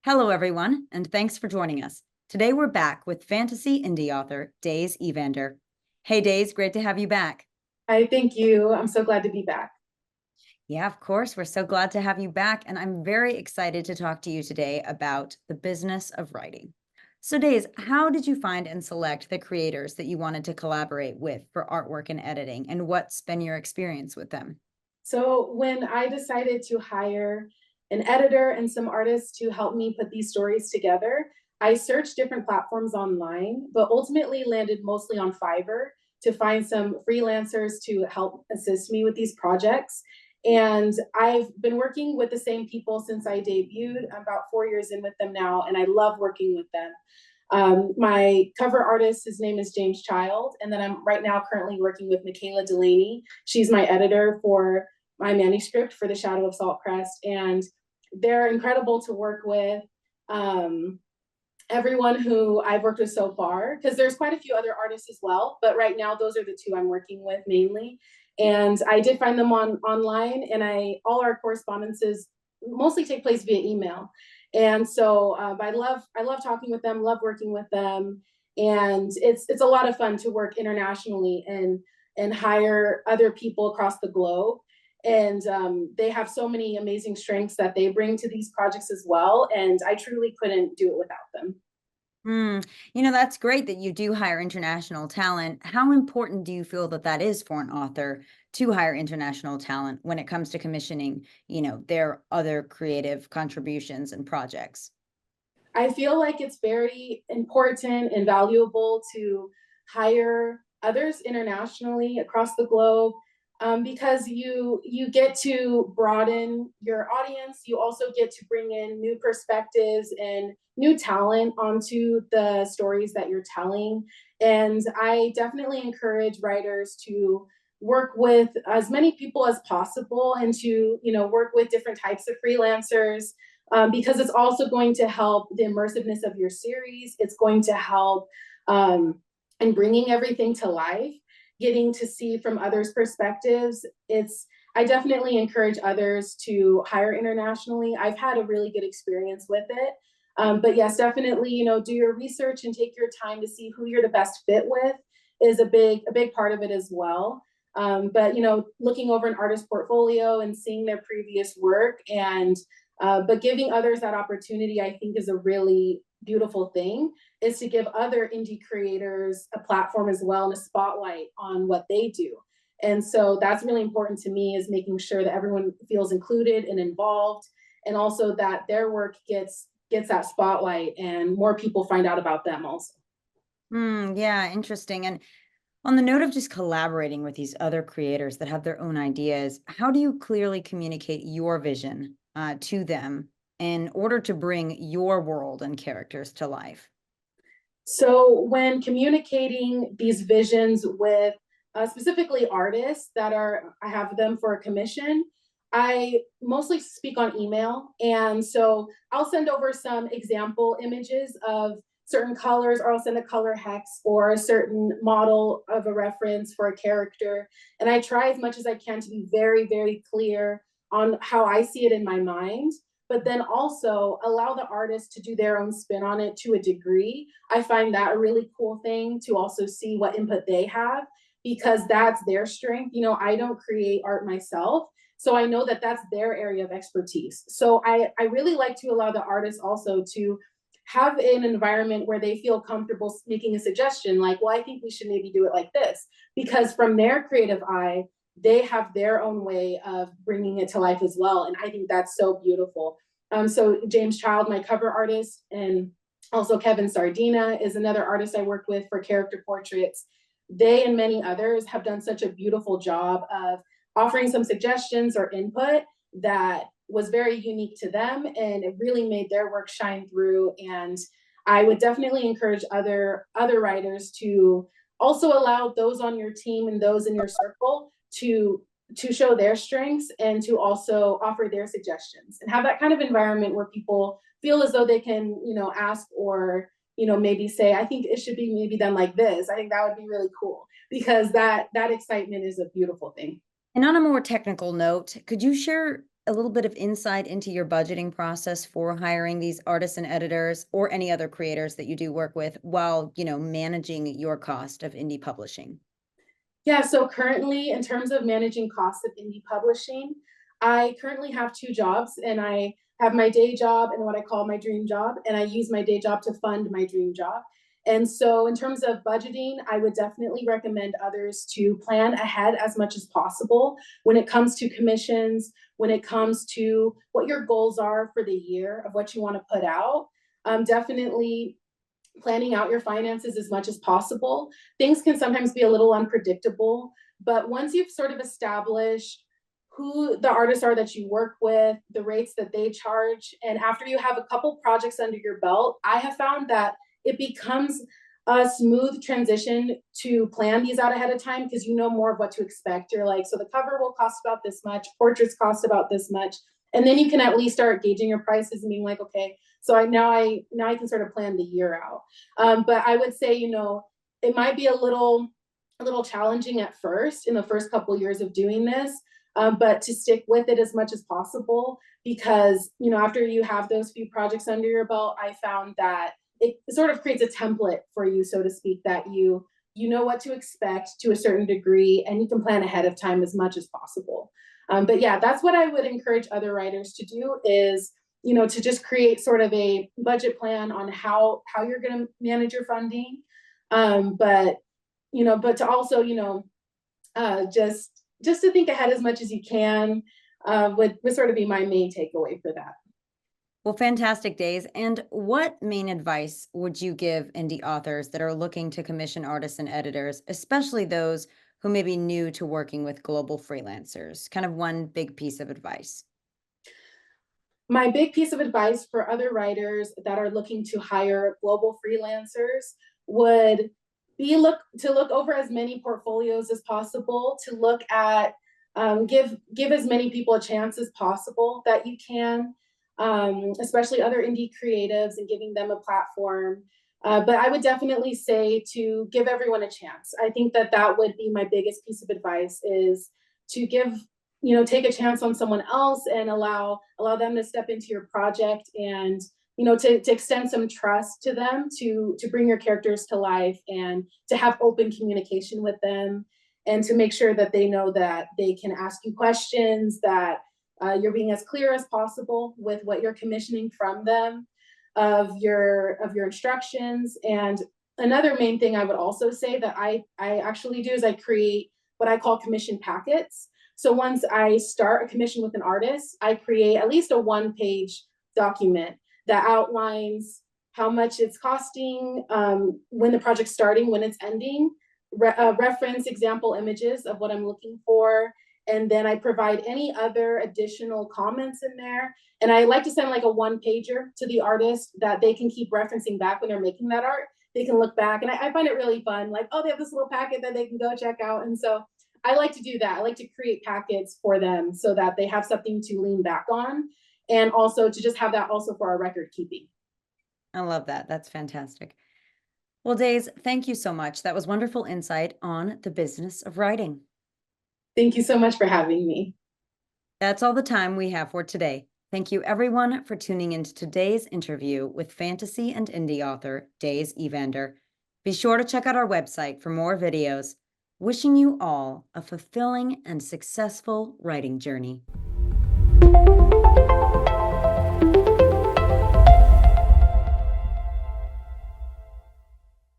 Hello, everyone, and thanks for joining us. Today, we're back with fantasy indie author Daze Evander. Hey, Daze, great to have you back. Hi, thank you. I'm so glad to be back. Yeah, of course, we're so glad to have you back, and I'm very excited to talk to you today about the business of writing. So, Daze, how did you find and select the creators that you wanted to collaborate with for artwork and editing, and what's been your experience with them? So, when I decided to hire an editor and some artists to help me put these stories together, I searched different platforms online, but ultimately landed mostly on Fiverr to find some freelancers to help assist me with these projects. And I've been working with the same people since I debuted. I'm about 4 years in with them now, and I love working with them. My cover artist, his name is James Child, and then I'm right now currently working with Michaela Delaney. She's my editor for my manuscript for The Shadow of Saltcrest, and they're incredible to work with. Um, Everyone who I've worked with so far, because there's quite a few other artists as well, but right now those are the two I'm working with mainly. And I did find them online, and I all our correspondences mostly take place via email. And so I love talking with them, love working with them, and it's a lot of fun to work internationally and hire other people across the globe. And they have so many amazing strengths that they bring to these projects as well. And I truly couldn't do it without them. Hmm. That's great that you do hire international talent. How important do you feel that that is for an author to hire international talent when it comes to commissioning, their other creative contributions and projects? I feel like it's very important and valuable to hire others internationally across the globe, because you get to broaden your audience. You also get to bring in new perspectives and new talent onto the stories that you're telling. And I definitely encourage writers to work with as many people as possible and to work with different types of freelancers, because it's also going to help the immersiveness of your series. It's going to help in bringing everything to life, getting to see from others' perspectives. I definitely encourage others to hire internationally. I've had a really good experience with it. But yes, definitely, do your research and take your time to see who you're the best fit with is a big part of it as well. But looking over an artist's portfolio and seeing their previous work and but giving others that opportunity, I think, is a really beautiful thing, is to give other indie creators a platform as well and a spotlight on what they do. And so that's really important to me, is making sure that everyone feels included and involved, and also that their work gets that spotlight and more people find out about them also. Yeah, interesting. And on the note of just collaborating with these other creators that have their own ideas, how do you clearly communicate your vision to them in order to bring your world and characters to life? So when communicating these visions with specifically artists I have them for a commission, I mostly speak on email. And so I'll send over some example images of certain colors, or I'll send a color hex or a certain model of a reference for a character. And I try as much as I can to be very, very clear on how I see it in my mind, but then also allow the artist to do their own spin on it to a degree. I find that a really cool thing, to also see what input they have, because that's their strength. I don't create art myself, so I know that that's their area of expertise. So I really like to allow the artist also to have an environment where they feel comfortable making a suggestion, like, well, I think we should maybe do it like this, because from their creative eye, they have their own way of bringing it to life as well. And I think that's so beautiful. So James Child, my cover artist, and also Kevin Sardina is another artist I worked with for character portraits. They and many others have done such a beautiful job of offering some suggestions or input that was very unique to them, and it really made their work shine through. And I would definitely encourage other writers to also allow those on your team and those in your circle to show their strengths and to also offer their suggestions, and have that kind of environment where people feel as though they can ask, or maybe say, I think it should be maybe done like this. I think that would be really cool, because that excitement is a beautiful thing. And on a more technical note, could you share a little bit of insight into your budgeting process for hiring these artists and editors or any other creators that you do work with while, managing your cost of indie publishing? Yeah, so currently, in terms of managing costs of indie publishing, I currently have two jobs, and I have my day job and what I call my dream job, and I use my day job to fund my dream job. And so, in terms of budgeting, I would definitely recommend others to plan ahead as much as possible when it comes to commissions, when it comes to what your goals are for the year of what you want to put out. Definitely planning out your finances as much as possible. Things can sometimes be a little unpredictable, but once you've sort of established who the artists are that you work with, the rates that they charge, and after you have a couple projects under your belt, I have found that it becomes a smooth transition to plan these out ahead of time because you know more of what to expect. You're like, so the cover will cost about this much, portraits cost about this much, and then you can at least start gauging your prices and being like, okay, so I can sort of plan the year out. But I would say, it might be a little challenging at first in the first couple of years of doing this, but to stick with it as much as possible because after you have those few projects under your belt, I found that it sort of creates a template for you, so to speak, that you know what to expect to a certain degree, and you can plan ahead of time as much as possible. But yeah, that's what I would encourage other writers to do is to just create sort of a budget plan on how you're going to manage your funding. But to also, just to think ahead as much as you can would sort of be my main takeaway for that. Well, fantastic, Days. And what main advice would you give indie authors that are looking to commission artists and editors, especially those who may be new to working with global freelancers? Kind of one big piece of advice. My big piece of advice for other writers that are looking to hire global freelancers would be look over as many portfolios as possible, to look at give as many people a chance as possible that you can, especially other indie creatives, and giving them a platform. But I would definitely say to give everyone a chance. I think that would be my biggest piece of advice is to take a chance on someone else and allow them to step into your project, and to extend some trust to them, to bring your characters to life, and to have open communication with them, and to make sure that they know that they can ask you questions, that you're being as clear as possible with what you're commissioning from them, of your instructions. And another main thing I would also say that I actually do is I create what I call commission packets. So once I start a commission with an artist, I create at least a one-page document that outlines how much it's costing, when the project's starting, when it's ending, reference example images of what I'm looking for, and then I provide any other additional comments in there. And I like to send like a one-pager to the artist that they can keep referencing back when they're making that art. They can look back, and I find it really fun. Like, oh, they have this little packet that they can go check out. And so I like to do that. I like to create packets for them so that they have something to lean back on, and also to just have that also for our record keeping. I love that. That's fantastic. Well, Days, thank you so much. That was wonderful insight on the business of writing. Thank you so much for having me. That's all the time we have for today. Thank you, everyone, for tuning into today's interview with fantasy and indie author Daze Evander. Be sure to check out our website for more videos. Wishing you all a fulfilling and successful writing journey.